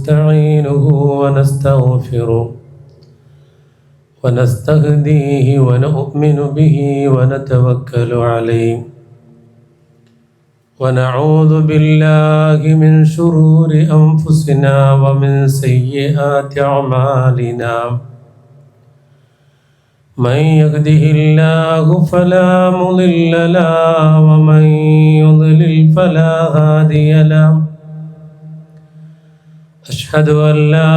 ونستعينه ونستغفره ونستهديه ونؤمن به ونتوكل عليه ونعوذ بالله من شرور أنفسنا ومن سيئات أعمالنا من يهده الله فلا مضل له ومن يضلل فلا هادي له أشهد أن لا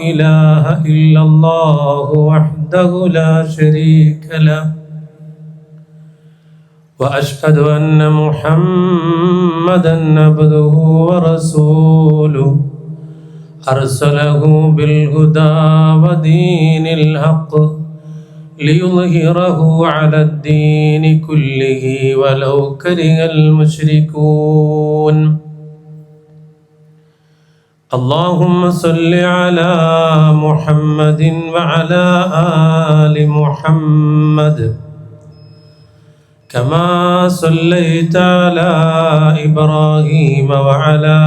إله إلا الله وحده لا شريك له وأشهد أن محمدا عبده ورسوله أرسله بالهدى ودين الحق ليظهره على الدين كله ولو كره المشركون اللهم صل على محمد وعلى آل محمد كما صليت على إبراهيم وعلى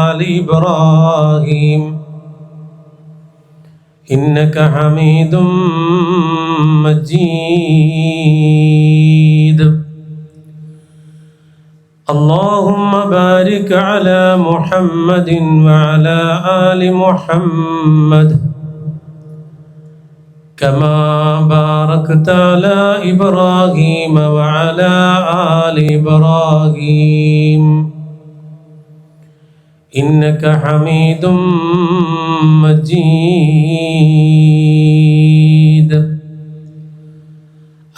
آل إبراهيم إنك حميد مجيد اللهم بارك على محمد وعلى آل محمد كما باركت على إبراهيم وعلى آل إبراهيم إنك حميد مجيد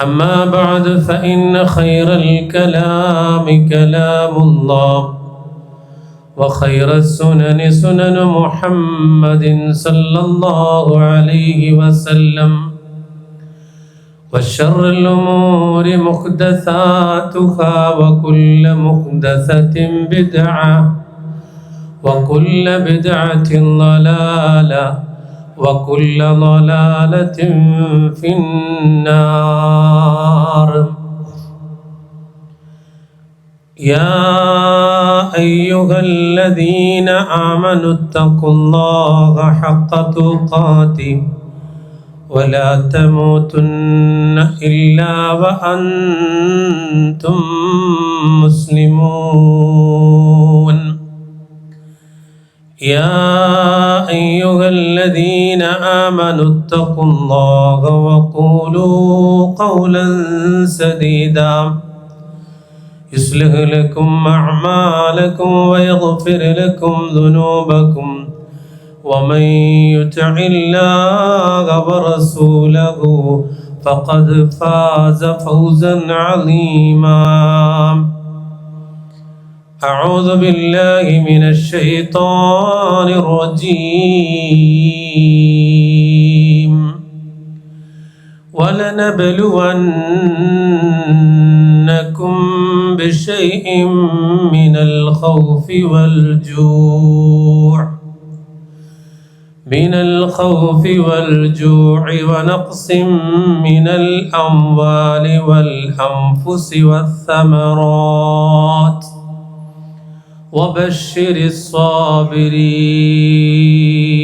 أما بعد فإن خير الكلام كلام الله وخير السنن سنن محمد صلى الله عليه وسلم وشر الأمور محدثاتها وكل محدثة بدعة وكل بدعة ضلالة وكل ضلالة في النار يا أيها الذين آمنوا اتقوا الله حق تقاته ولا تموتن إلا وأنتم مسلمون يا أيها الذين آمنوا اتقوا الله وقولوا قولا سديدا يصلح لكم أعمالكم ويغفر لكم ذنوبكم ومن يطع الله ورسوله فقد فاز فوزا عظيما أعوذ بالله من الشيطان الرجيم ولنبلونكم بشيء من الخوف والجوع ونقص من الأموال والأنفس والثمرات وبشر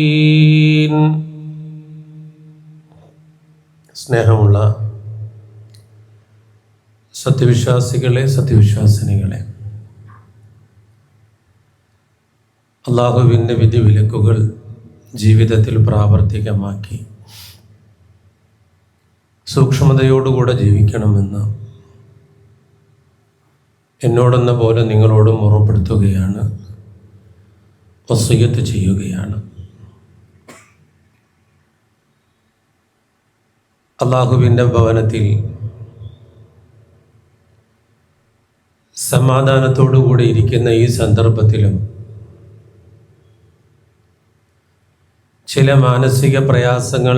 الصابرين സ്നേഹമുള്ള സത്യവിശ്വാസികളെ സത്യവിശ്വാസിനികളെ, അല്ലാഹുവിൻ്റെ വിധിവിലക്കുകൾ ജീവിതത്തിൽ പ്രാവർത്തികമാക്കി സൂക്ഷ്മതയോടുകൂടെ ജീവിക്കണമെന്ന് എന്നോടെന്ന പോലെ നിങ്ങളോടും ഓർമ്മപ്പെടുത്തുകയാണ്, വസിയ്യത്ത് ചെയ്യുകയാണ്. അല്ലാഹുവിൻ്റെ ഭവനത്തിൽ സമാധാനത്തോടുകൂടി ഇരിക്കുന്ന ഈ സന്ദർഭത്തിലും ചില മാനസിക പ്രയാസങ്ങൾ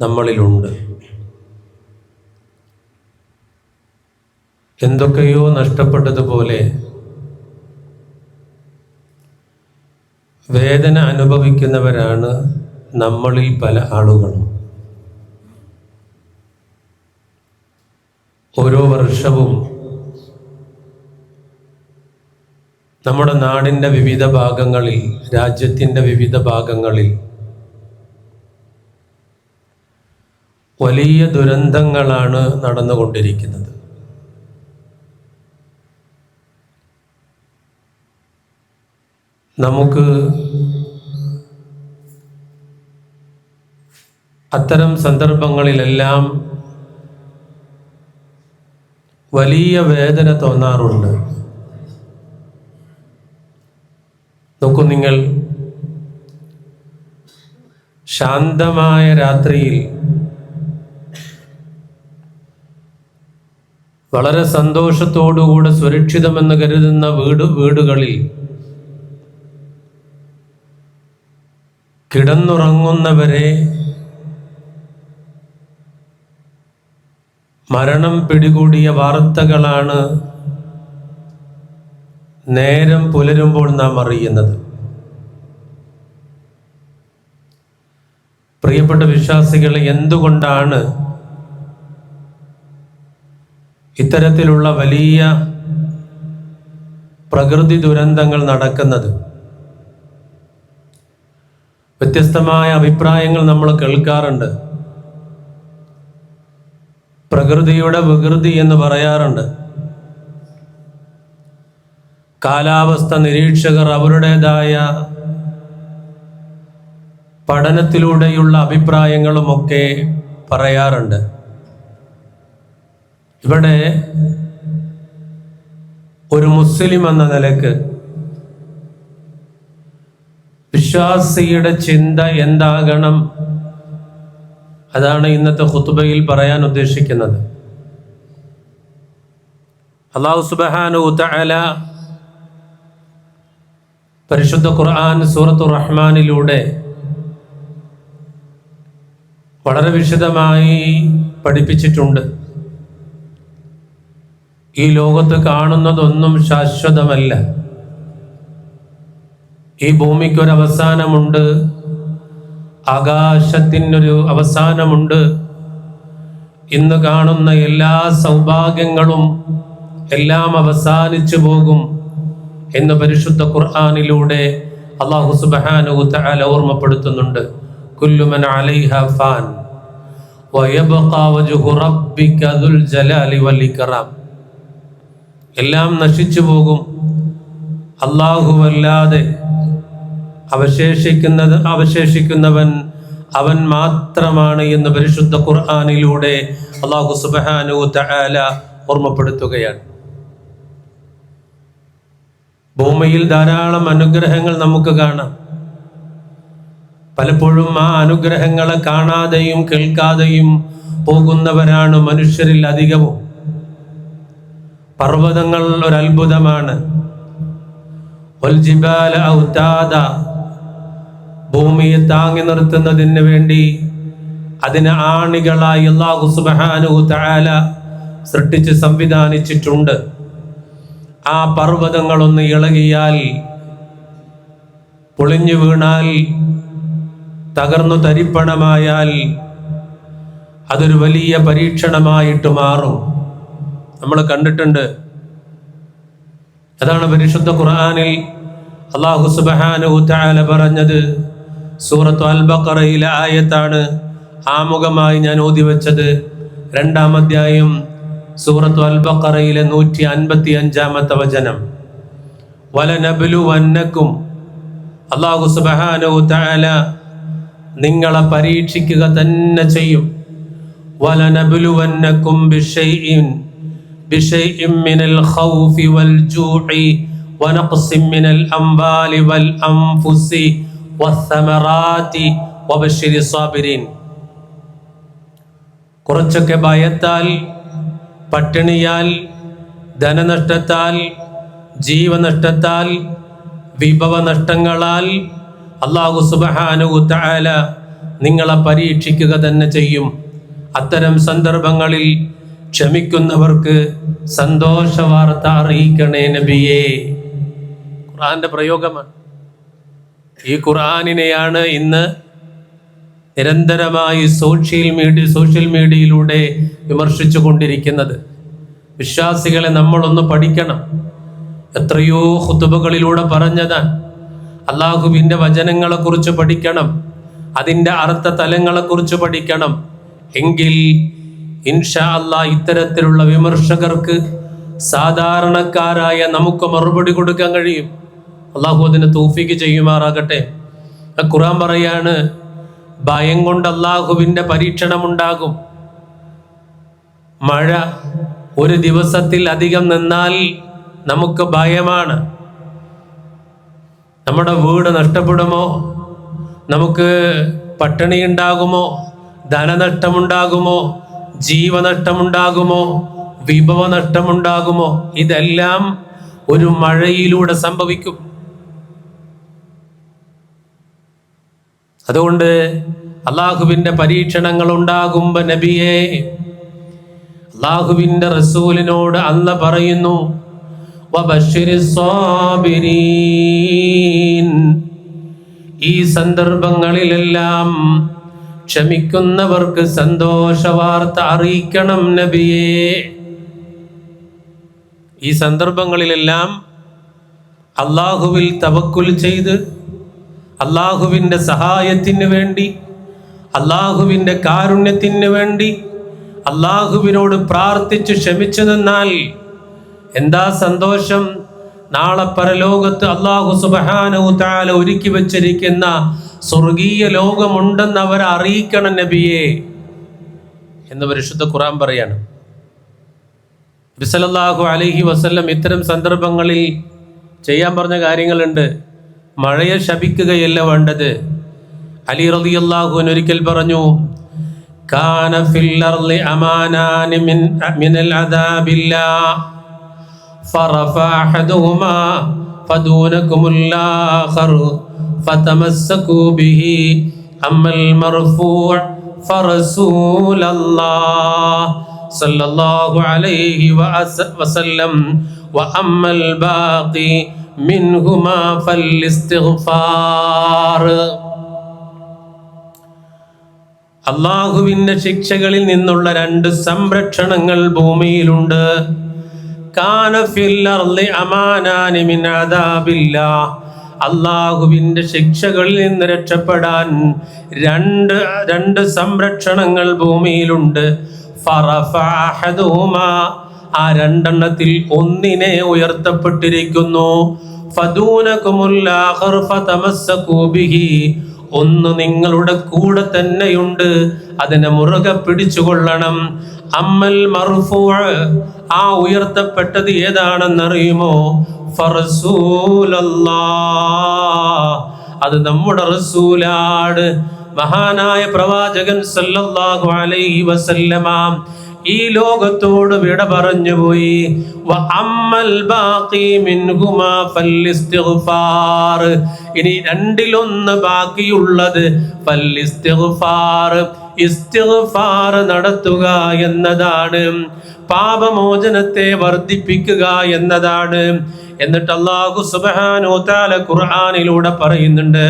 നമ്മളിലുണ്ട്. എന്തൊക്കെയോ നഷ്ടപ്പെട്ടതുപോലെ വേദന അനുഭവിക്കുന്നവരാണ് നമ്മളിൽ പല ആളുകളും. ഓരോ വർഷവും നമ്മുടെ നാടിൻ്റെ വിവിധ ഭാഗങ്ങളിൽ, രാജ്യത്തിൻ്റെ വിവിധ ഭാഗങ്ങളിൽ വലിയ ദുരന്തങ്ങളാണ് നടന്നുകൊണ്ടിരിക്കുന്നത്. നമുക്ക് അത്തരം സന്ദർഭങ്ങളിലെല്ലാം വലിയ വേദന തോന്നാറുണ്ട്. നോക്കൂ, നിങ്ങൾ ശാന്തമായ രാത്രിയിൽ വളരെ സന്തോഷത്തോടുകൂടെ സുരക്ഷിതമെന്ന് കരുതുന്ന വീടുകളിൽ കിടന്നുറങ്ങുന്നവരെ മരണം പിടികൂടിയ വാർത്തകളാണ് നേരം പുലരുമ്പോൾ നാം അറിയുന്നത്. പ്രിയപ്പെട്ട വിശ്വാസികളെ, എന്തുകൊണ്ടാണ് ഇത്തരത്തിലുള്ള വലിയ പ്രകൃതി ദുരന്തങ്ങൾ നടക്കുന്നത്? വ്യത്യസ്തമായ അഭിപ്രായങ്ങൾ നമ്മൾ കേൾക്കാറുണ്ട്. പ്രകൃതിയുടെ വികൃതി എന്ന് പറയാറുണ്ട്. കാലാവസ്ഥ നിരീക്ഷകർ അവരുടേതായ പഠനത്തിലൂടെയുള്ള അഭിപ്രായങ്ങളുമൊക്കെ പറയാറുണ്ട്. ഇവിടെ ഒരു മുസ്ലിം എന്ന നിലക്ക് വിശ്വാസിയുടെ ചിന്ത എന്താകണം, അതാണ് ഇന്നത്തെ ഖുത്ബയിൽ പറയാൻ ഉദ്ദേശിക്കുന്നത്. അല്ലാഹു സുബ്ഹാനഹു തആല പരിശുദ്ധ ഖുർആൻ സൂറത്തുർ റഹ്മാനിലൂടെ വളരെ വിശദമായി പഠിപ്പിച്ചിട്ടുണ്ട്. ഈ ലോകത്ത് കാണുന്നതൊന്നും ശാശ്വതമല്ല. ഈ ഭൂമിക്കൊരവസാനമുണ്ട്, ആകാശത്തിനൊരു അവസാനമുണ്ട്. ഇന്ന് കാണുന്ന എല്ലാ സൗഭാഗ്യങ്ങളും എല്ലാം അവസാനിച്ചു പോകും എന്ന് പരിശുദ്ധ ഖുർആനിലൂടെ അല്ലാഹു സുബ്ഹാനഹു തആല ഓർമ്മപ്പെടുത്തുന്നുണ്ട്. കുല്ലു മൻ അലൈഹാ ഫാൻ വയബ്ഖാ വജ്ഹു റബ്ബിക ദുൽ ജലാലി വൽ ഇക്റാം. എല്ലാം നശിച്ചു പോകും, അല്ലാഹുവല്ലാതെ അവശേഷിക്കുന്നവൻ അവൻ മാത്രമാണ് എന്ന് പരിശുദ്ധ ഖുർആനിലൂടെ അല്ലാഹു സുബ്ഹാനഹു തആല ഓർമ്മപ്പെടുത്തുകയാണ്. ഭൂമിയിൽ ധാരാളം അനുഗ്രഹങ്ങൾ നമുക്ക് കാണാം. പലപ്പോഴും ആ അനുഗ്രഹങ്ങളെ കാണാതെയും കേൾക്കാതെയും പോകുന്നവരാണ് മനുഷ്യരിൽ അധികവും. പർവ്വതങ്ങൾ ഒരത്ഭുതമാണ്. വൽജിബാല ഔതാദ, ഭൂമിയെ താങ്ങി നിർത്തുന്നതിന് വേണ്ടി അതിന് ആണികളായി അല്ലാഹു സുബ്ഹാനഹു തആല സൃഷ്ടിച്ച് സംവിധാനിച്ചിട്ടുണ്ട്. ആ പർവ്വതങ്ങളൊന്ന് ഇളകിയാൽ, പൊളിഞ്ഞു വീണാൽ, തകർന്നു തരിപ്പണമായാൽ അതൊരു വലിയ പരീക്ഷണമായിട്ട് മാറും. നമ്മൾ കണ്ടിട്ടുണ്ട്. അതാണ് പരിശുദ്ധ ഖുർആനിൽ അല്ലാഹു സുബ്ഹാനഹു തആല പറഞ്ഞത്. സൂറത്തു അൽ ബഖറയിലെ ആയത്താണ് ആമുഖമായി ഞാൻ ഓതി വെച്ചത്. 2-ാം അധ്യായം സൂറത്തു അൽ ബഖറയിലെ 155-ാമത്തെ വചനം. വലനബ്ലുവന്നകും, അല്ലാഹു സുബ്ഹാനഹു തആല നിങ്ങളെ പരീക്ഷിക്കുക തന്നെ ചെയ്യും. വലനബ്ലുവന്നകും ബിശൈഇൻ മിനൽ ഖൗഫി വൽ ജൂഇ വനഖ്സിൻ മിനൽ അംവാലി വൽ അൻഫുസി വസ്സമറാതി വബശ്ശിരിസ് സാബിരീൻ. കുറച്ചൊക്കെ ഭയത്താൽ, പട്ടിണിയാൽ, ധനനഷ്ടത്താൽ, ജീവനഷ്ടത്താൽ, വിഭവനഷ്ടങ്ങളാൽ അല്ലാഹു സുബ്ഹാനഹു തആല നിങ്ങളെ പരീക്ഷിക്കുക തന്നെ ചെയ്യും. അത്തരം സന്ദർഭങ്ങളിൽ ക്ഷമിക്കുന്നവർക്ക് സന്തോഷ വാർത്ത അറിയിക്കണേ നബിയേ. ഖുർആന്റെ പ്രയോഗമാണ്. ഈ ഖുർആനിനെയാണ് ഇന്ന് നിരന്തരമായി സോഷ്യൽ മീഡിയയിലൂടെ വിമർശിച്ചു കൊണ്ടിരിക്കുന്നത്. വിശ്വാസികളെ നമ്മളൊന്ന് പഠിക്കണം. എത്രയോ ഖുതുബകളിലൂടെ പറഞ്ഞതാണ്. അള്ളാഹുവിൻ്റെ വചനങ്ങളെക്കുറിച്ച് പഠിക്കണം, അതിൻ്റെ അർത്ഥ തലങ്ങളെക്കുറിച്ച് പഠിക്കണം. എങ്കിൽ ഇൻഷാ അല്ലാഹ് ഇത്തരത്തിലുള്ള വിമർശകർക്ക് സാധാരണക്കാരായ നമുക്ക് മറുപടി കൊടുക്കാൻ കഴിയും. അള്ളാഹു അതിന് തൗഫീഖ് ചെയ്യുമാറാകട്ടെ. ഖുർആൻ പറയാണ്, ഭയം കൊണ്ട് അള്ളാഹുവിൻ്റെ പരീക്ഷണമുണ്ടാകും. മഴ ഒരു ദിവസത്തിൽ അധികം നിന്നാൽ നമുക്ക് ഭയമാണ്. നമ്മുടെ വീട് നഷ്ടപ്പെടുമോ, നമുക്ക് പട്ടിണി ഉണ്ടാകുമോ, ധനനഷ്ടമുണ്ടാകുമോ, ജീവനഷ്ടമുണ്ടാകുമോ, വിഭവനഷ്ടമുണ്ടാകുമോ, ഇതെല്ലാം ഒരു മഴയിലൂടെ സംഭവിക്കും. അതുകൊണ്ട് അള്ളാഹുവിൻ്റെ പരീക്ഷണങ്ങൾ ഉണ്ടാകുമ്പോൾ നബിയെ, അള്ളാഹുവിൻ്റെ റസൂലിനോട് അല്ലാഹ് പറയുന്നു, വബശ്ശിരിസ് സാബിരീൻ, ഈ സന്ദർഭങ്ങളിലെല്ലാം ക്ഷമിക്കുന്നവർക്ക് സന്തോഷ വാർത്ത അറിയിക്കണം നബിയേ. ഈ സന്ദർഭങ്ങളിലെല്ലാം അള്ളാഹുവിൽ തവക്കുൽ ചെയ്ത് അള്ളാഹുവിൻ്റെ സഹായത്തിന് വേണ്ടി, അള്ളാഹുവിൻ്റെ കാരുണ്യത്തിന് വേണ്ടി അള്ളാഹുവിനോട് പ്രാർത്ഥിച്ച് ക്ഷമിച്ചു നിന്നാൽ എന്താ സന്തോഷം! നാളെ പരലോകത്ത് അള്ളാഹു സുബ്ഹാനഹു തആല ഒരുക്കി വച്ചിരിക്കുന്ന സ്വർഗീയ ലോകമുണ്ടെന്ന് അവരെ അറിയിക്കണം നബിയെ എന്ന് പരിശുദ്ധ ഖുർആൻ പറയാണ്. നബി സല്ലല്ലാഹു അലൈഹി വസല്ലം ഇത്തരം സന്ദർഭങ്ങളിൽ ചെയ്യാൻ പറഞ്ഞ കാര്യങ്ങളുണ്ട്. മഴയെ ശപിക്കുകയല്ല വേണ്ടത്. അലി റളിയല്ലാഹു അൻഹു ഒരിക്കൽ പറഞ്ഞു, കാന ഫിൽ അർളി അമാനാനി മിനൽ അദാബില്ലാഹ് ഫറഫഅ അഹദുഹുമാ ഫദൂനകുമുൽ ആഖർ ഫതമസ്സകൂ ബിഹി അമ്മൽ മർഫൂഅ ഫറസൂലല്ലാഹ് സല്ലല്ലാഹു അലൈഹി വസല്ലം വഅമ്മൽ ബാഖി മിൻഹുമാ ഫല്ലിസ്തിഗ്ഫാർ. അള്ളാഹുവിൻ്റെ ശിക്ഷകളിൽ നിന്നുള്ള രണ്ട് സംരക്ഷണങ്ങൾ ഭൂമിയിലുണ്ട്. കാന ഫിൽ അർളി അമാനാനി മിൻ അദാബില്ലാഹ്, അള്ളാഹുവിൻ്റെ ശിക്ഷകളിൽ നിന്ന് രക്ഷപ്പെടാൻ രണ്ട് സംരക്ഷണങ്ങൾ ഭൂമിയിലുണ്ട്. ഫറഫഅ അഹദുഹുമാ, ആ രണ്ടെണ്ണത്തിൽ ഒന്നിനെ ഉയർത്തപ്പെട്ടിരിക്കുന്നു. ഫദൂനകുമുൽ ആഖർ ഫതമസ്സകൂ ബിഹി, ഒന്ന് നിങ്ങളുടെ കൂടെ തന്നെയുണ്ട്, അതിനെ മുറുകെ പിടിച്ചുകൊള്ളണം. അമ്മൽ മർഫൂഅ, ആ ഉയർത്തപ്പെട്ടത് ഏതാണെന്നറിയുമോ? ഫറസൂലല്ലാഹ്, അത് നമ്മുടെ റസൂലാണ്. മഹാനായ പ്രവാചകൻ സല്ലല്ലാഹു അലൈഹി വസല്ലമ ഈ ലോകത്തോട് വിട പറഞ്ഞുപോയി. വഅമ്മൽ ബാഖി മിൻഹുമാ ഫല്ലിസ്തിഗ്ഫാർ, ഇനി രണ്ടിലൊന്ന് ബാക്കിയുള്ളത് ഫല്ലിസ്തിഗ്ഫാർ, ഇസ്തിഗ്ഫാർ നടത്തുക എന്നതാണ്, പാപമോചനത്തെ വർദ്ധിപ്പിക്കുക എന്നതാണ്. എന്നിട്ട് അല്ലാഹു സുബ്ഹാനഹു തആല ഖുർആനിലൂടെ പറയുന്നുണ്ട്,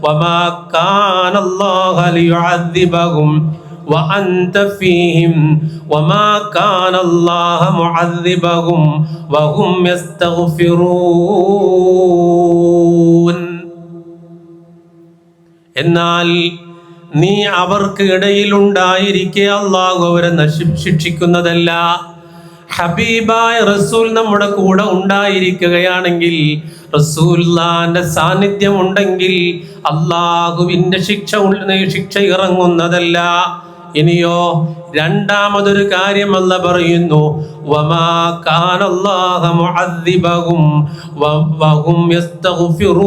വമാ കാനല്ലാഹു ലിയുഅദ്ദിബഹും വഅൻത ഫീഹിം വമാ കാനല്ലാഹു മുഅദ്ദിബഹും വഹും യസ്തഗ്ഫിറൂൻ. എന്നാൽ നീ അവർക്ക് ഇടയിലുണ്ടായിരിക്കെ അല്ലാഹു അവരെ ശിക്ഷിക്കുന്നതല്ല. ഹബീബായ റസൂൽ നമ്മുടെ കൂടെ ഉണ്ടായിരിക്കുകയാണെങ്കിൽ, റസൂലുള്ളാഹിന്റെ സാന്നിധ്യം ഉണ്ടെങ്കിൽ അല്ലാഹുവിൻ്റെ ശിക്ഷ ഇറങ്ങുന്നതല്ല. ഇനിയോ രണ്ടാമതൊരു കാര്യം അല്ലാഹ് പറയുന്നു, വമാ കാനല്ലാഹു മുഅദ്ദിബഹും വഹും യസ്തഗ്ഫിറൂൻ,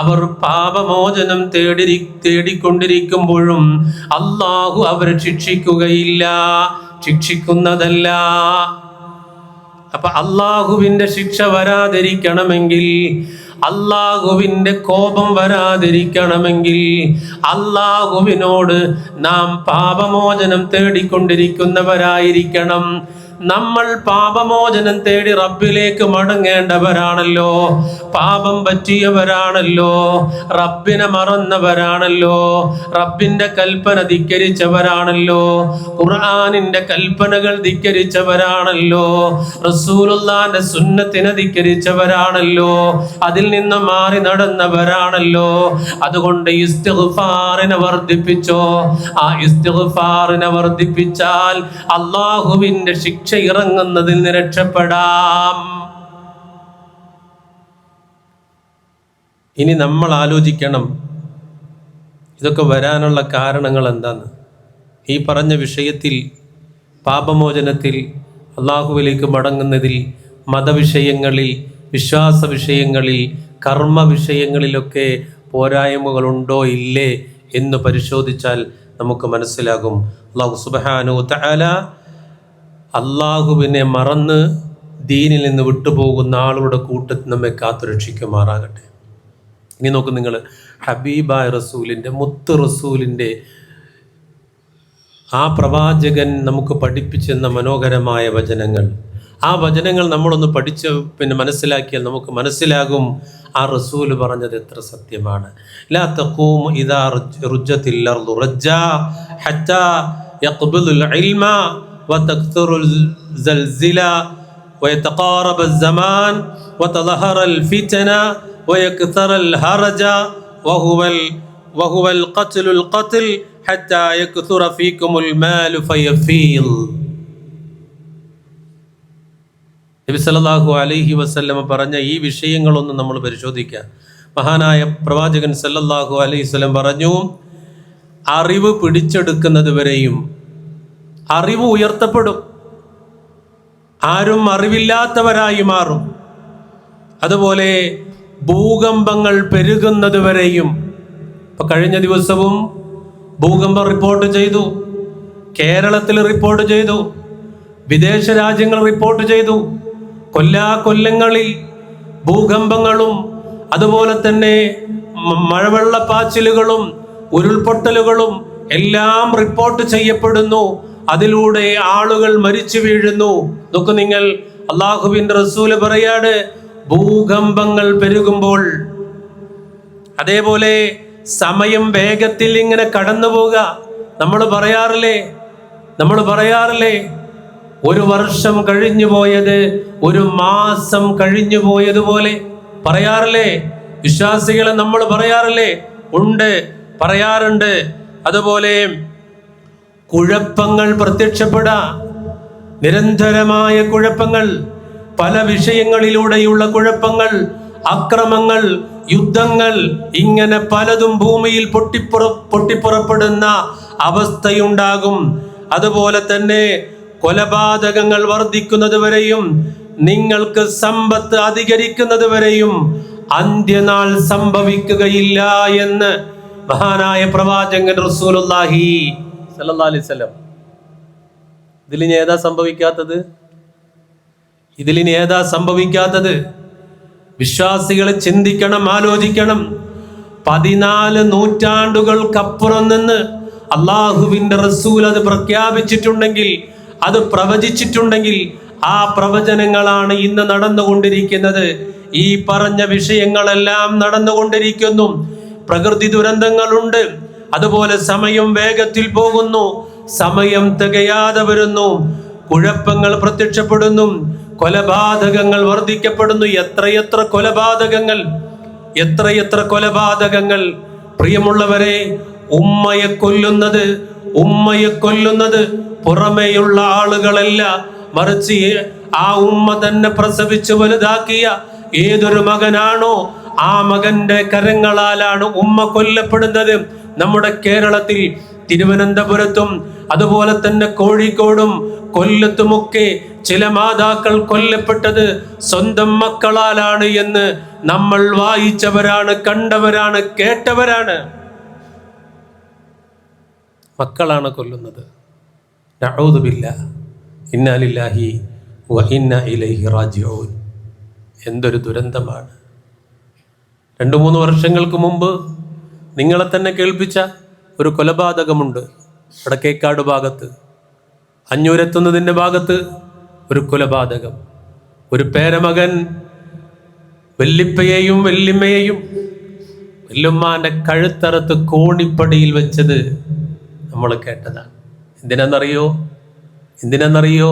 അവർ പാപമോചനം തേടിക്കൊണ്ടിരിക്കുമ്പോഴും അല്ലാഹു അവരെ ശിക്ഷിക്കുകയില്ല, ശിക്ഷിക്കുന്നതല്ല. അപ്പൊ അള്ളാഹുവിൻ്റെ ശിക്ഷ വരാതിരിക്കണമെങ്കിൽ, അള്ളാഹുവിൻ്റെ കോപം വരാതിരിക്കണമെങ്കിൽ, അള്ളാഹുവിനോട് നാം പാപമോചനം തേടിക്കൊണ്ടിരിക്കുന്നവരായിരിക്കണം. നമ്മൾ പാപമോചനം തേടി റബ്ബിലേക്ക് മടങ്ങേണ്ടവരാണല്ലോ, പാപം പറ്റിയവരാണല്ലോ, റബ്ബിനെ മറന്നവരാണല്ലോ, റബ്ബിന്റെ കൽപ്പന ധിക്കരിച്ചവരാണല്ലോ, ഖുർആനിന്റെ കൽപ്പനകൾ ധിക്കരിച്ചവരാണല്ലോ, റസൂലുള്ളാഹിന്റെ സുന്നത്തിനെ ധിക്കരിച്ചവരാണല്ലോ, അതിൽ നിന്ന് മാറി നടന്നവരാണല്ലോ. അതുകൊണ്ട് ഇസ്തിഗ്ഫാറിനെ വർദ്ധിപ്പിച്ചോ. ആ ഇസ്തിഗ്ഫാറിനെ വർദ്ധിപ്പിച്ചാൽ അല്ലാഹുവിന്റെ ശിക്ഷ ഇറങ്ങുന്നതിൽ നിന്ന് രക്ഷപ്പെടാം. ഇനി നമ്മൾ ആലോചിക്കണം ഇതൊക്കെ വരാനുള്ള കാരണങ്ങൾ എന്താന്ന്. ഈ പറഞ്ഞ വിഷയത്തിൽ, പാപമോചനത്തിൽ, അല്ലാഹുവിലേക്ക് മടങ്ങുന്നതിൽ, മതവിഷയങ്ങളിൽ, വിശ്വാസ വിഷയങ്ങളിൽ, കർമ്മ വിഷയങ്ങളിലൊക്കെ പോരായ്മകളുണ്ടോ ഇല്ലേ എന്ന് പരിശോധിച്ചാൽ നമുക്ക് മനസ്സിലാകും. അല്ലാഹു സുബ്ഹാനഹു വ തആല അല്ലാഹുവിനെ മറന്ന് ദീനിൽ നിന്ന് വിട്ടുപോകുന്ന ആളുകളുടെ കൂട്ടത്തിൽ നമ്മെ കാത്തുരക്ഷിക്കുമാറാകട്ടെ. ഇനി നോക്ക് നിങ്ങൾ, ഹബീബായ റസൂലിൻ്റെ, മുത്ത് റസൂലിൻ്റെ, ആ പ്രവാചകൻ നമുക്ക് പഠിപ്പിച്ചെന്ന മനോഹരമായ വചനങ്ങൾ, ആ വചനങ്ങൾ നമ്മളൊന്ന് പഠിച്ച് മനസ്സിലാക്കിയാൽ നമുക്ക് മനസ്സിലാകും ആ റസൂല് പറഞ്ഞത് എത്ര സത്യമാണ്. ലാ തഖൂമു ഇദാ റുജ്ജത്തിൽ അർളു റജ്ജാ ഹത്താ യഖ്ബിലുൽ ഇൽമ വതക്തുറുൽ സൽസില വയതഖാറബുൽ സമാൻ വതളഹറൽ ഫിതന വയക്തറൽ ഹറജ വഹുവൽ ഖത്ലുൽ ഖത്ൽ ഹത്താ യക്തുറ ഫീകുമുൽ മാൽ ഫയഫീൽ. നബി സല്ലല്ലാഹു അലൈഹി വസല്ലമ പറഞ്ഞ ഈ വിഷയങ്ങളൊന്നും നമ്മൾ പരിശോധിക്കുക. മഹാനായ പ്രവാചകൻ സല്ലല്ലാഹു അലൈഹി വസല്ലം പറഞ്ഞു, അറിവ് പിടിച്ചെടുക്കുന്നത് വരെയും അറിവ് ഉയർത്തപ്പെടും, ആരും അറിവില്ലാത്തവരായി മാറും. അതുപോലെ ഭൂകമ്പങ്ങൾ പെരുകുന്നത് വരെയും. ഇപ്പൊ കഴിഞ്ഞ ദിവസവും ഭൂകമ്പം റിപ്പോർട്ട് ചെയ്തു, കേരളത്തിൽ റിപ്പോർട്ട് ചെയ്തു, വിദേശ രാജ്യങ്ങൾ റിപ്പോർട്ട് ചെയ്തു. കൊല്ലാക്കൊല്ലങ്ങളിൽ ഭൂകമ്പങ്ങളും അതുപോലെ തന്നെ മഴവെള്ളപ്പാച്ചിലുകളും ഉരുൾപൊട്ടലുകളും എല്ലാം റിപ്പോർട്ട് ചെയ്യപ്പെടുന്നു. അതിലൂടെ ആളുകൾ മരിച്ചു വീഴുന്നു. നോക്കൂ നിങ്ങൾ, അല്ലാഹുവിന്റെ റസൂല് പറയാണ്, ഭൂകമ്പങ്ങൾ പെരുകുമ്പോൾ, അതേപോലെ സമയം വേഗത്തിൽ ഇങ്ങനെ കടന്നു പോവുക. നമ്മൾ പറയാറില്ലേ ഒരു വർഷം കഴിഞ്ഞു പോയത് ഒരു മാസം കഴിഞ്ഞു പോയതുപോലെ പറയാറില്ലേ? വിശ്വാസികളെ നമ്മൾ പറയാറില്ലേ? പറയാറുണ്ട്. അതുപോലെ കുഴപ്പങ്ങൾ പ്രത്യക്ഷപ്പെടാ, നിരന്തരമായ കുഴപ്പങ്ങൾ, പല വിഷയങ്ങളിലൂടെയുള്ള കുഴപ്പങ്ങൾ, അക്രമങ്ങൾ, യുദ്ധങ്ങൾ, ഇങ്ങനെ പലതും ഭൂമിയിൽ പൊട്ടിപ്പുറപ്പെടുന്ന അവസ്ഥയുണ്ടാകും. അതുപോലെ തന്നെ കൊലപാതകങ്ങൾ വർദ്ധിക്കുന്നത് വരെയും നിങ്ങൾക്ക് സമ്പത്ത് അധികരിക്കുന്നത് വരെയും അന്ത്യനാൾ സംഭവിക്കുകയില്ല എന്ന് മഹാനായ പ്രവാചകൻ റസൂലുള്ളാഹി സ്വല്ലല്ലാഹു അലൈഹി വസല്ലം. ഇതിലിനി ഏതാ സംഭവിക്കാത്തത്? വിശ്വാസികൾ ചിന്തിക്കണം, ആലോചിക്കണം. 14 നൂറ്റാണ്ടുകൾക്കപ്പുറം നിന്ന് അള്ളാഹുവിന്റെ റസൂൽ അത് പ്രഖ്യാപിച്ചിട്ടുണ്ടെങ്കിൽ, അത് പ്രവചിച്ചിട്ടുണ്ടെങ്കിൽ, ആ പ്രവചനങ്ങളാണ് ഇന്ന് നടന്നുകൊണ്ടിരിക്കുന്നത്. ഈ പറഞ്ഞ വിഷയങ്ങളെല്ലാം നടന്നുകൊണ്ടിരിക്കുന്നു. പ്രകൃതി ദുരന്തങ്ങളുണ്ട്, അതുപോലെ സമയം വേഗത്തിൽ പോകുന്നു, സമയം തികയാതെ വരുന്നു, കുഴപ്പങ്ങൾ പ്രത്യക്ഷപ്പെടുന്നു, കൊലപാതകങ്ങൾ വർദ്ധിക്കപ്പെടുന്നു. എത്രയെത്ര കൊലപാതകങ്ങൾ! പ്രിയമുള്ളവരെ, ഉമ്മയെ കൊല്ലുന്നത് പുറമേയുള്ള ആളുകളല്ല, മറിച്ച് ആ ഉമ്മ തന്നെ പ്രസവിച്ച് വലുതാക്കിയ ഏതൊരു മകനാണോ ആ മകന്റെ കരങ്ങളാലാണ് ഉമ്മ കൊല്ലപ്പെടുന്നത്. നമ്മുടെ കേരളത്തിൽ തിരുവനന്തപുരത്തും അതുപോലെ തന്നെ കോഴിക്കോടും കൊല്ലത്തുമൊക്കെ ചില മാതാക്കൾ കൊല്ലപ്പെട്ടത് സ്വന്തം മക്കളാലാണ് എന്ന് നമ്മൾ വായിച്ചവരാണ്, കണ്ടവരാണ്, കേട്ടവരാണ്. മക്കളാണ് കൊല്ലുന്നത്. നഊദു ബില്ലാഹ്, ഇന്നാ ലില്ലാഹി വ ഇന്നാ ഇലൈഹി റാജിഊൻ. എന്തൊരു ദുരന്തമാണ്! 2-3 വർഷങ്ങൾക്ക് മുമ്പ് നിങ്ങളെ തന്നെ കേൾപ്പിച്ച ഒരു കൊലപാതകമുണ്ട് വടക്കേക്കാട് ഭാഗത്ത്, അഞ്ഞൂരെത്തുന്നതിൻ്റെ ഭാഗത്ത് ഒരു കൊലപാതകം. ഒരു പേരമകൻ വല്ലിപ്പയെയും വല്യമ്മയെയും വല്യമ്മാന്റെ കഴുത്തറത്ത് കോണിപ്പടിയിൽ വെച്ചത് നമ്മൾ കേട്ടതാണ്. എന്തിനെന്നറിയോ?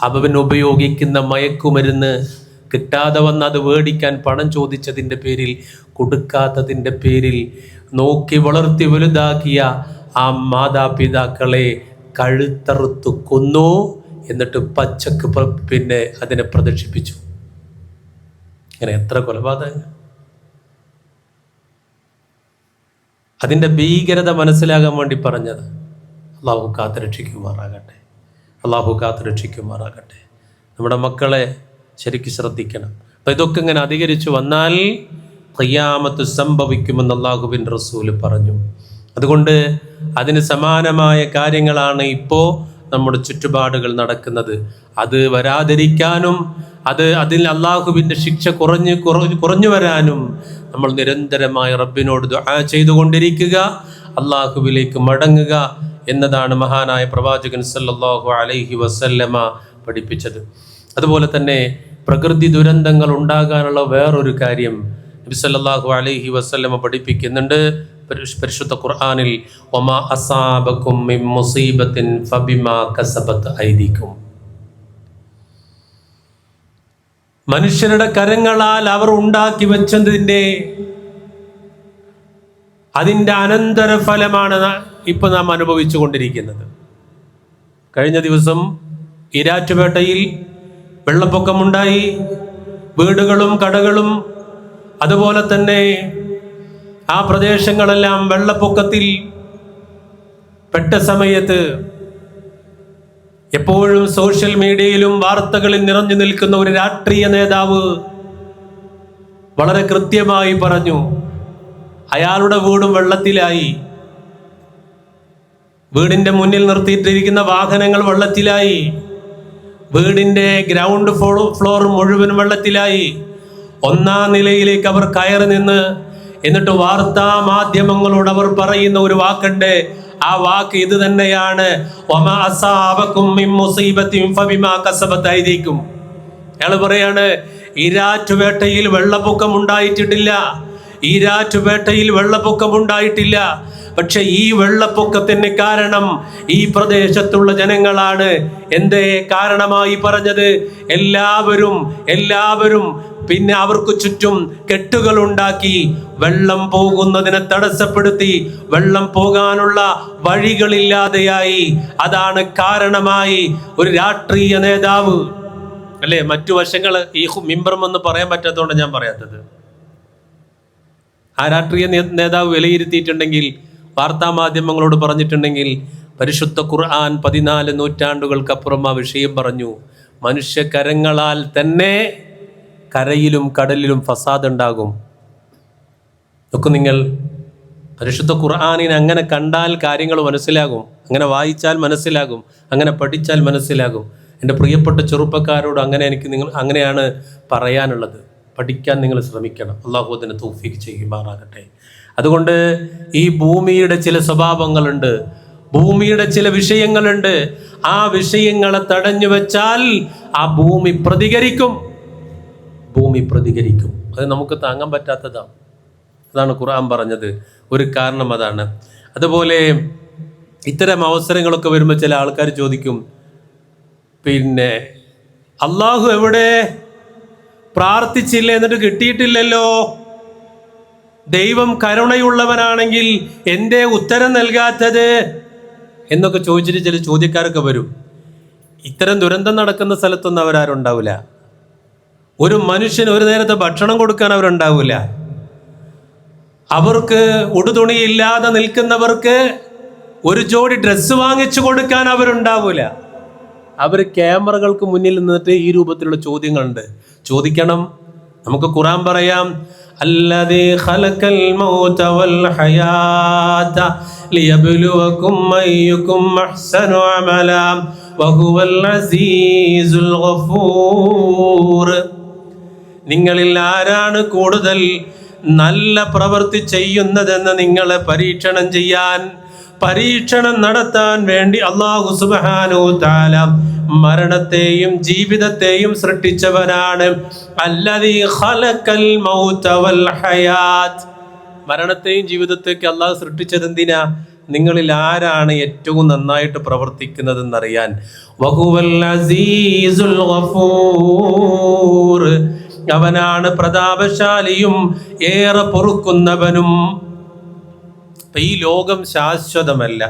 അവൻ ഉപയോഗിക്കുന്ന മയക്കുമരുന്ന് കിട്ടാതെ വന്ന് അത് മേടിക്കാൻ പണം ചോദിച്ചതിൻ്റെ പേരിൽ, കൊടുക്കാത്തതിൻ്റെ പേരിൽ നോക്കി വളർത്തി വലുതാക്കിയ ആ മാതാപിതാക്കളെ കഴുത്തറുത്തു കൊന്നു. എന്നിട്ട് പച്ചക്ക് പിന്നെ അതിനെ പ്രദർശിപ്പിച്ചു. ഇങ്ങനെ എത്ര കൊലപാതകങ്ങൾ! അതിൻ്റെ ഭീകരത മനസ്സിലാകാൻ വേണ്ടി പറഞ്ഞത്. അള്ളാഹു കാത്തുരക്ഷിക്കുമാറാകട്ടെ. നമ്മുടെ മക്കളെ ശരിക്കും ശ്രദ്ധിക്കണം. അപ്പം ഇതൊക്കെ ഇങ്ങനെ അധികരിച്ചു വന്നാൽ ഖിയാമത്ത് സംഭവിക്കുമെന്ന് അല്ലാഹുവിൻ്റെ റസൂല് പറഞ്ഞു. അതുകൊണ്ട് അതിന് സമാനമായ കാര്യങ്ങളാണ് ഇപ്പോൾ നമ്മുടെ ചുറ്റുപാടുകൾ നടക്കുന്നത്. അത് വരാതിരിക്കാനും അതിൽ അള്ളാഹുവിൻ്റെ ശിക്ഷ കുറഞ്ഞു വരാനും നമ്മൾ നിരന്തരമായി റബ്ബിനോട് ദുആ ചെയ്തുകൊണ്ടിരിക്കുക, അള്ളാഹുവിലേക്ക് മടങ്ങുക എന്നതാണ് മഹാനായ പ്രവാചകൻ സല്ലല്ലാഹു അലൈഹി വസല്ലമ പഠിപ്പിച്ചത്. അതുപോലെ തന്നെ പ്രകൃതി ദുരന്തങ്ങൾ ഉണ്ടാകാനുള്ള വേറൊരു കാര്യം നബി സല്ലല്ലാഹു അലൈഹി വസല്ലമ പഠിപ്പിക്കുന്നുണ്ട്. പരിശുദ്ധ ഖുർആനിൽ വമാ അസാബകും മിൻ മുസീബത്തിൻ ഫബിമാ കസബത് ഐദികും, മനുഷ്യരുടെ കരങ്ങളാൽ അവർ ഉണ്ടാക്കി വെച്ചതിൻ്റെ അതിൻ്റെ അനന്തരഫലമാണ് ഇപ്പൊ നാം അനുഭവിച്ചു കൊണ്ടിരിക്കുന്നത്. കഴിഞ്ഞ ദിവസം ഈരാറ്റുപേട്ടയിൽ വെള്ളപ്പൊക്കമുണ്ടായി. വീടുകളും കടകളും അതുപോലെ തന്നെ ആ പ്രദേശങ്ങളെല്ലാം വെള്ളപ്പൊക്കത്തിൽ പെട്ട സമയത്ത് എപ്പോഴും സോഷ്യൽ മീഡിയയിലും വാർത്തകളിൽ നിറഞ്ഞു നിൽക്കുന്ന ഒരു രാഷ്ട്രീയ നേതാവ് വളരെ കൃത്യമായി പറഞ്ഞു, അയാളുടെ വീടും വെള്ളത്തിലായി, വീടിന്റെ മുന്നിൽ നിർത്തിയിട്ടിരിക്കുന്ന വാഹനങ്ങൾ വെള്ളത്തിലായി, വീടിന്റെ ഗ്രൗണ്ട് ഫ്ലോർ മുഴുവൻ വെള്ളത്തിലായി. 1ാം നിലയിലേക്ക് അവർ കയറി നിന്ന് എന്നിട്ട് വാർത്താ മാധ്യമങ്ങളോട് അവർ പറയുന്ന ഒരു വാക്കുണ്ട്. ആ വാക്ക് ഇത് തന്നെയാണ്, വമാ അസാബകും മിൻ മുസീബത്തിൻ ഫബിമാ കസബത് ഐദികും. അയാൾ പറയാണ്, ഈരാറ്റുപേട്ടയിൽ വെള്ളപ്പൊക്കം ഉണ്ടായിട്ടില്ല. പക്ഷെ ഈ വെള്ളപ്പൊക്കത്തിന് കാരണം ഈ പ്രദേശത്തുള്ള ജനങ്ങളാണ്. എന്തേ കാരണമായി പറഞ്ഞത്? എല്ലാവരും പിന്നെ അവർക്ക് ചുറ്റും കെട്ടുകൾ ഉണ്ടാക്കി വെള്ളം പോകുന്നതിനെ തടസ്സപ്പെടുത്തി, വെള്ളം പോകാനുള്ള വഴികളില്ലാതെയായി. അതാണ് കാരണമായി ഒരു രാഷ്ട്രീയ നേതാവ്, അല്ലേ? മറ്റു വശങ്ങൾ ഈ മിമ്പറും എന്ന് പറയാൻ പറ്റാത്തതുകൊണ്ട് ഞാൻ പറയാത്തത്. ആ രാഷ്ട്രീയ നേതാവ് വിലയിരുത്തിയിട്ടുണ്ടെങ്കിൽ, വാർത്താ മാധ്യമങ്ങളോട് പറഞ്ഞിട്ടുണ്ടെങ്കിൽ, പരിശുദ്ധ ഖുർആൻ 14 നൂറ്റാണ്ടുകൾക്കപ്പുറം ആ വിഷയം പറഞ്ഞു. മനുഷ്യകരങ്ങളാൽ തന്നെ കരയിലും കടലിലും ഫസാദ് ഉണ്ടാകും. നോക്കൂ നിങ്ങൾ, പരിശുദ്ധ ഖുർആനിനെ അങ്ങനെ കണ്ടാൽ കാര്യങ്ങൾ മനസ്സിലാകും, അങ്ങനെ വായിച്ചാൽ മനസ്സിലാകും, അങ്ങനെ പഠിച്ചാൽ മനസ്സിലാകും. എൻ്റെ പ്രിയപ്പെട്ട ചെറുപ്പക്കാരോട് അങ്ങനെയാണ് പറയാനുള്ളത്. പഠിക്കാൻ നിങ്ങൾ ശ്രമിക്കണം. അള്ളാഹു അതിനെ തൗഫീഖ് ചെയ്യുമാറാകട്ടെ. അതുകൊണ്ട് ഈ ഭൂമിയുടെ ചില സ്വഭാവങ്ങളുണ്ട്, ഭൂമിയുടെ ചില വിഷയങ്ങളുണ്ട്. ആ വിഷയങ്ങളെ തടഞ്ഞു വെച്ചാൽ ആ ഭൂമി പ്രതികരിക്കും. അത് നമുക്ക് താങ്ങാൻ പറ്റാത്തതാണ്. അതാണ് ഖുർആൻ പറഞ്ഞത്. ഒരു കാരണം അതാണ്. അതുപോലെ ഇത്തരം അവസരങ്ങളൊക്കെ വരുമ്പോൾ ചില ആൾക്കാർ ചോദിക്കും, പിന്നെ അള്ളാഹു എവിടെ? പ്രാർത്ഥിച്ചില്ല, എന്നിട്ട് കിട്ടിയിട്ടില്ലല്ലോ. ദൈവം കരുണയുള്ളവനാണെങ്കിൽ എന്തേ ഉത്തരം നൽകാത്തത് എന്നൊക്കെ ചോദിച്ചിട്ട് ചില ചോദ്യക്കാരൊക്കെ വരും. ഇത്തരം ദുരന്തം നടക്കുന്ന സ്ഥലത്തൊന്നും അവരാരും ഉണ്ടാവില്ല. ഒരു മനുഷ്യന് ഒരു നേരത്തെ ഭക്ഷണം കൊടുക്കാൻ അവരുണ്ടാവില്ല. അവർക്ക് ഉടുതുണിയില്ലാതെ നിൽക്കുന്നവർക്ക് ഒരു ജോഡി ഡ്രസ്സ് വാങ്ങിച്ചു കൊടുക്കാൻ അവരുണ്ടാവില്ല. അവർ ക്യാമറകൾക്ക് മുന്നിൽ നിന്നിട്ട് ഈ രൂപത്തിലുള്ള ചോദ്യങ്ങളുണ്ട്. ചോദിക്കണം. നമുക്ക് ഖുർആൻ പറയാം, അല്ലദീ ഖലഖൽ മൗത വൽ ഹയാത ലിയബ്ലുവകും അയ്യുകും അഹ്സനു അമലാ വഹുവൽ അസീസുൽ ഗഫൂർ. നിങ്ങളിൽ ആരാണ് കൂടുതൽ നല്ല പ്രവൃത്തി ചെയ്യുന്നതെന്ന് നിങ്ങളെ പരീക്ഷണം നടത്താൻ വേണ്ടി അല്ലാഹു സുബ്ഹാനഹു തആല മരണത്തെയും ജീവിതത്തെയും സൃഷ്ടിച്ചവനാണ്. അല്ലദീ ഖലഖൽ മൗത വൽ ഹയാത്ത്. മരണത്തെയും ജീവിതത്തെയൊക്കെ അള്ളാഹു സൃഷ്ടിച്ചത് എന്തിനാ? നിങ്ങളിൽ ആരാണ് ഏറ്റവും നന്നായിട്ട് പ്രവർത്തിക്കുന്നതെന്നറിയാൻ. വഹുവൽ അസീസുൽ ഗഫൂർ. അവനാണ് പ്രതാപശാലിയും ഏറെ പൊറുക്കുന്നവനും. ഈ ലോകം ശാശ്വതമല്ല,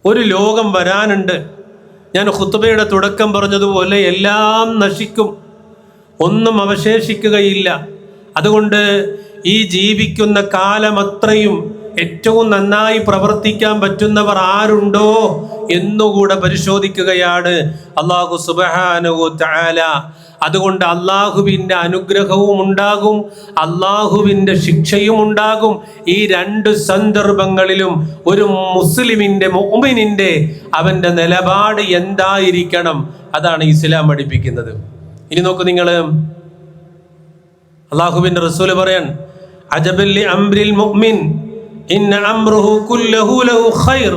ഒരു ലോകം വരാനുണ്ട്. ഞാൻ ഖുത്ബയുടെ തുടക്കം പറഞ്ഞതുപോലെ എല്ലാം നശിക്കും, ഒന്നും അവശേഷിക്കുകയില്ല. അതുകൊണ്ട് ഈ ജീവിക്കുന്ന കാലമത്രയും ഏറ്റവും നന്നായി പ്രവർത്തിക്കാൻ പറ്റുന്നവർ ആരുണ്ടോ എന്നുകൂടെ പരിശോധിക്കുകയാണ് അല്ലാഹു സുബ്ഹാനഹു വ തആല. അതുകൊണ്ട് അള്ളാഹുവിൻ്റെ അനുഗ്രഹവും ഉണ്ടാകും, അള്ളാഹുവിൻ്റെ ശിക്ഷയും ഉണ്ടാകും. ഈ രണ്ട് സന്ദർഭങ്ങളിലും ഒരു മുസ്ലിമിൻ്റെ, മുഅ്മിനിൻ്റെ അവൻ്റെ നിലപാട് എന്തായിരിക്കണം? അതാണ് ഇസ്ലാം പഠിപ്പിക്കുന്നത്. ഇനി നോക്കൂ നിങ്ങൾ, അള്ളാഹുവിൻ്റെ റസൂല് പറയാൻ, അജബൻ ലി അംരിൽ മുഅ്മിൻ ഇന്ന അംറുഹു കുല്ലഹു ലഹു ഖൈർ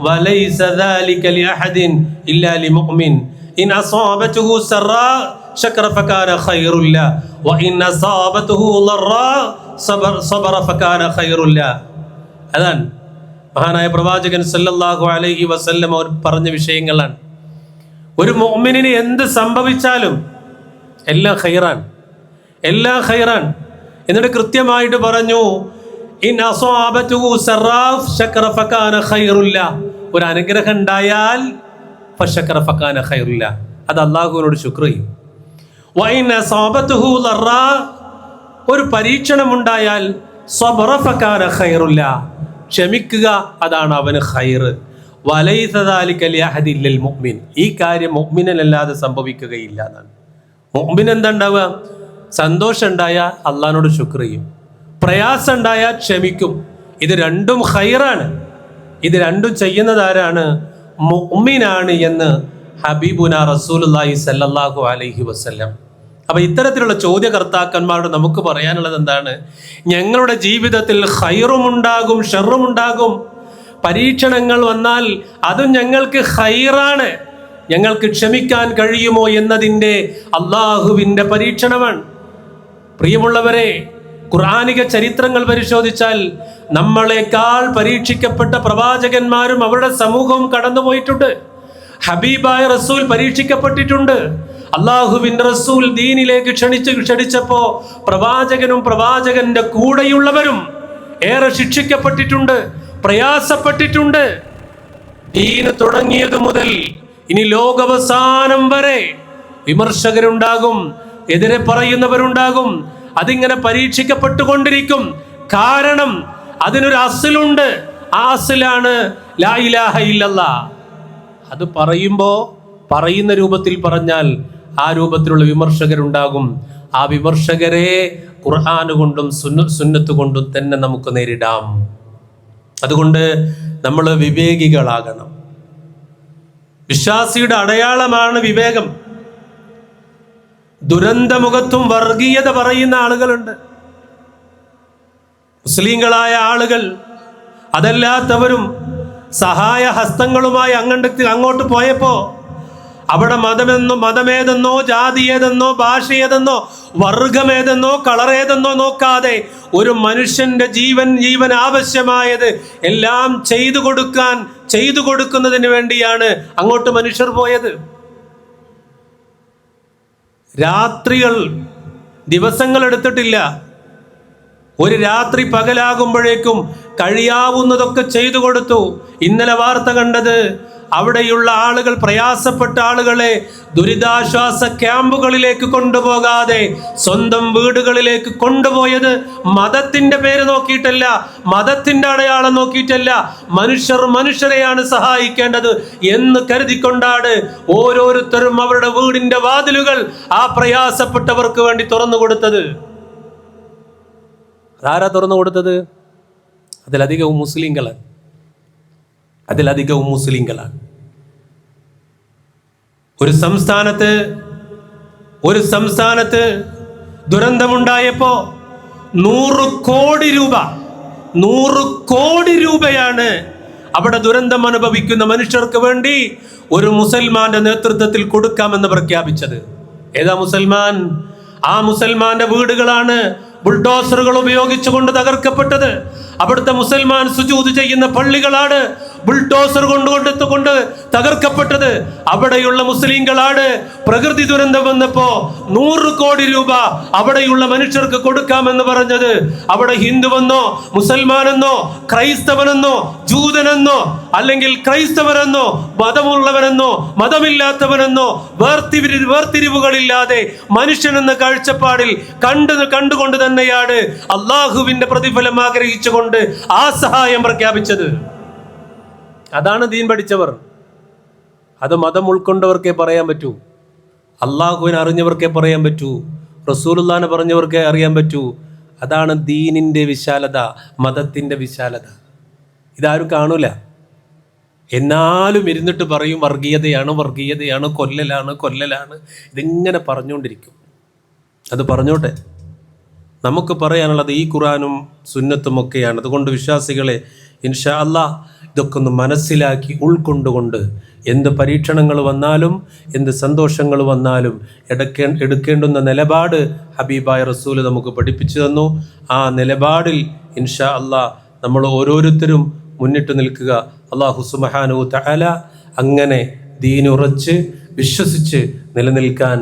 വലൈസ ദാലിക ലിഅഹദിൻ ഇല്ലാ ലിമുഅ്മിൻ ഇൻ അസാബതുഹു സറാ ശകറ ഫകാന ഖൈറുല്ല വഇൻ അസാബതുഹു ളറാ സബറ ഫകാന ഖൈറുല്ല. അതാണ് മഹാനായ പ്രവാചകൻ സല്ലല്ലാഹു അലൈഹി വസല്ലം അവർ പറഞ്ഞ വിഷയങ്ങളാണ്. ഒരു മുഅ്മിനിന് എന്ത് സംഭവിച്ചാലും എല്ലാം ഖൈറാൻ, എല്ലാം ഖൈറാൻ. എന്നിട്ട് കൃത്യമായിട്ട് പറഞ്ഞു, ഇൻ അസാബതുഹു സറാ ശകറ ഫകാന ഖൈറുല്ല. ഒരു അനുഗ്രഹം ഉണ്ടായാൽ ഫശകറ ഫകാന ഖൈറുല്ല, അത് അല്ലാഹുവിനോട് ശുക്ർ ചെയ്യും. വഇൻ അസാബതുഹു ളറാ, ഒരു പരീക്ഷണം ഉണ്ടായാൽ സബറ ഫകാന ഖൈറുല്ല, ക്ഷമിക്കുക, അതാണ് അവന് ഖൈർ. വലൈസ ദാലിക ലിഅഹദി ഇല്ലൽ മുഅ്മിൻ. ഈ കാര്യം മുഅ്മിനല്ലാതെ സംഭവിക്കുകയില്ല എന്നാണ്. മുഅ്മിൻ എന്താ ഉണ്ടാവുക? സന്തോഷം ഉണ്ടായാൽ അള്ളാഹിനോട് ശുക്ർ ചെയ്യും, പ്രയാസം ഉണ്ടായാൽ ക്ഷമിക്കും. ഇത് രണ്ടും ഖൈറാണ്. ഇത് രണ്ടും ചെയ്യുന്നത് ആരാണ്? മുഅ്മിനാണ് എന്ന് ഹബീബുന റസൂലുള്ളാഹി സ്വല്ലല്ലാഹു അലൈഹി വസല്ലം. അപ്പൊ ഇത്തരത്തിലുള്ള ചോദ്യകർത്താക്കന്മാരോട് നമുക്ക് പറയാനുള്ളത് എന്താണ്? ഞങ്ങളുടെ ജീവിതത്തിൽ ഖൈറുമുണ്ടാകും ഷർറുമുണ്ടാകും. പരീക്ഷണങ്ങൾ വന്നാൽ അതും ഞങ്ങൾക്ക് ഖൈറാണ്. ഞങ്ങൾക്ക് ക്ഷമിക്കാൻ കഴിയുമോ എന്നതിൻ്റെ അള്ളാഹുവിൻ്റെ പരീക്ഷണമാണ്. പ്രിയമുള്ളവരെ, ഖുർആനിക ചരിത്രങ്ങൾ പരിശോധിച്ചാൽ നമ്മളെക്കാൾ പരീക്ഷിക്കപ്പെട്ട പ്രവാചകന്മാരും അവരുടെ സമൂഹവും കടന്നുപോയിട്ടുണ്ട്. ഹബീബായ റസൂൽ പരീക്ഷിക്കപ്പെട്ടിട്ടുണ്ട്. അള്ളാഹുവിൻ്റെ റസൂൽ ദീനിലേക്ക് ക്ഷണിച്ചപ്പോ പ്രവാചകനും പ്രവാചകന്റെ കൂടെയുള്ളവരും ഏറെ ശിക്ഷിക്കപ്പെട്ടിട്ടുണ്ട്, പ്രയാസപ്പെട്ടിട്ടുണ്ട്. ദീന് തുടങ്ങിയത് മുതൽ ഇനി ലോകാവസാനം വരെ വിമർശകരുണ്ടാകും, എതിരെ പറയുന്നവരുണ്ടാകും. അതിങ്ങനെ പരീക്ഷിക്കപ്പെട്ടുകൊണ്ടിരിക്കും. കാരണം അതിനൊരു അസ്ലുണ്ട്. ആ അസ്ലാണ് ലാ ഇലാഹ ഇല്ലല്ലാഹ്. അത് പറയുമ്പോൾ പറയുന്ന രൂപത്തിൽ പറഞ്ഞാൽ ആ രൂപത്തിലുള്ള വിമർശകരുണ്ടാകും. ആ വിമർശകരെ ഖുർആൻ കൊണ്ടും സുന്നത്ത് കൊണ്ടും തന്നെ നമുക്ക് നേരിടാം. അതുകൊണ്ട് നമ്മൾ വിവേകികളാകണം. വിശ്വാസിയുടെ അടയാളമാണ് വിവേകം. ദുരന്തമുഖത്തും വർഗീയത പറയുന്ന ആളുകളുണ്ട്. മുസ്ലിങ്ങളായ ആളുകൾ അതല്ലാത്തവരും സഹായ ഹസ്തങ്ങളുമായി അങ്ങോട്ട് പോയപ്പോ അവിടെ മതമേതെന്നോ ജാതി ഏതെന്നോ ഭാഷ ഏതെന്നോ വർഗമേതെന്നോ കളറേതെന്നോ നോക്കാതെ ഒരു മനുഷ്യന്റെ ജീവൻ ആവശ്യമായത് എല്ലാം ചെയ്തു കൊടുക്കുന്നതിന് വേണ്ടിയാണ് അങ്ങോട്ട് മനുഷ്യർ പോയത്. രാത്രികൾ ദിവസങ്ങൾ എടുത്തിട്ടില്ല. ഒരു രാത്രി പകലാകുമ്പോഴേക്കും കഴിയാവുന്നതൊക്കെ ചെയ്തു കൊടുത്തു. ഇന്നലെ വാർത്ത കണ്ടത്, അവിടെയുള്ള ആളുകൾ, പ്രയാസപ്പെട്ട ആളുകളെ ദുരിതാശ്വാസ ക്യാമ്പുകളിലേക്ക് കൊണ്ടുപോകാതെ സ്വന്തം വീടുകളിലേക്ക് കൊണ്ടുപോയത് മതത്തിന്റെ പേര് നോക്കിയിട്ടല്ല, മതത്തിന്റെ അടയാളം നോക്കിയിട്ടല്ല, മനുഷ്യരെയാണ് സഹായിക്കേണ്ടത് എന്ന് കരുതിക്കൊണ്ടാണ് ഓരോരുത്തരും അവരുടെ വീടിന്റെ വാതിലുകൾ ആ പ്രയാസപ്പെട്ടവർക്ക് വേണ്ടി തുറന്നു കൊടുത്തത്. അതാരാ തുറന്നു കൊടുത്തത്? അതിലധികവും മുസ്ലിങ്ങളാണ്. ഒരു സംസ്ഥാനത്ത് ദുരന്തമുണ്ടായപ്പോ 100 കോടി രൂപയാണ് അവിടെ ദുരന്തം അനുഭവിക്കുന്ന മനുഷ്യർക്ക് വേണ്ടി ഒരു മുസൽമാന്റെ നേതൃത്വത്തിൽ കൊടുക്കാമെന്ന് പ്രഖ്യാപിച്ചത്. ഏതാ മുസൽമാൻ? ആ മുസൽമാന്റെ വീടുകളാണ് ബുൾഡോസറുകൾ ഉപയോഗിച്ചുകൊണ്ട് തകർക്കപ്പെട്ടത്. അവിടുത്തെ മുസൽമാൻ സുജൂദ് ചെയ്യുന്ന പള്ളികളാണ് ബുൾഡോസർ കൊണ്ട് തകർക്കപ്പെട്ടത്. അവിടെയുള്ള മുസ്ലിങ്ങളാണ് പ്രകൃതി ദുരന്തം വന്നപ്പോ 100 കോടി രൂപ അവിടെയുള്ള മനുഷ്യർക്ക് കൊടുക്കാമെന്ന് പറഞ്ഞത്. അവിടെ ഹിന്ദുവെന്നോ മുസൽമാനെന്നോ ക്രൈസ്തവനെന്നോ ജൂതനെന്നോ അല്ലെങ്കിൽ ക്രൈസ്തവരെന്നോ മതമുള്ളവനെന്നോ മതമില്ലാത്തവനെന്നോ വേർതിരിവുകളില്ലാതെ മനുഷ്യനെന്ന കാഴ്ചപ്പാടിൽ കണ്ടുകൊണ്ട് തന്നെയാണ് അള്ളാഹുവിന്റെ പ്രതിഫലം ആഗ്രഹിച്ചുകൊണ്ട് ആ സഹായം പ്രഖ്യാപിച്ചത്. അതാണ് ദീൻ പഠിച്ചവർ. അത് മതം ഉൾക്കൊണ്ടവർക്കേ പറയാൻ പറ്റൂ, അള്ളാഹുവിനെ അറിഞ്ഞവർക്കേ പറയാൻ പറ്റൂ, റസൂലുള്ളാഹിനെ പറഞ്ഞവർക്കേ അറിയാൻ പറ്റൂ. അതാണ് ദീനിന്റെ വിശാലത, മതത്തിന്റെ വിശാലത. ഇതാരും കാണൂല. എന്നാലും ഇരുന്നിട്ട് പറയും വർഗീയതയാണ്, കൊല്ലലാണ്. ഇതിങ്ങനെ പറഞ്ഞുകൊണ്ടിരിക്കും. അത് പറഞ്ഞോട്ടെ. നമുക്ക് പറയാനുള്ളത് ഈ ഖുർആനും സുന്നത്തും ഒക്കെയാണ്. അതുകൊണ്ട് വിശ്വാസികളെ ഇൻഷാ അല്ലാഹ് ഇതൊക്കെ ഒന്ന് മനസ്സിലാക്കി ഉൾക്കൊണ്ടുകൊണ്ട് എന്ത് പരീക്ഷണങ്ങൾ വന്നാലും എന്ത് സന്തോഷങ്ങൾ വന്നാലും എടുക്കേണ്ടുന്ന നിലപാട് ഹബീബായ റസൂൽ നമുക്ക് പഠിപ്പിച്ചു തന്നു. ആ നിലപാടിൽ ഇൻഷാ അല്ലാഹ് നമ്മൾ ഓരോരുത്തരും മുന്നിട്ട് നിൽക്കുക. അല്ലാഹു സുബ്ഹാനഹു തആല അങ്ങനെ ദീനുറച്ച് വിശ്വസിച്ച് നിലനിൽക്കാൻ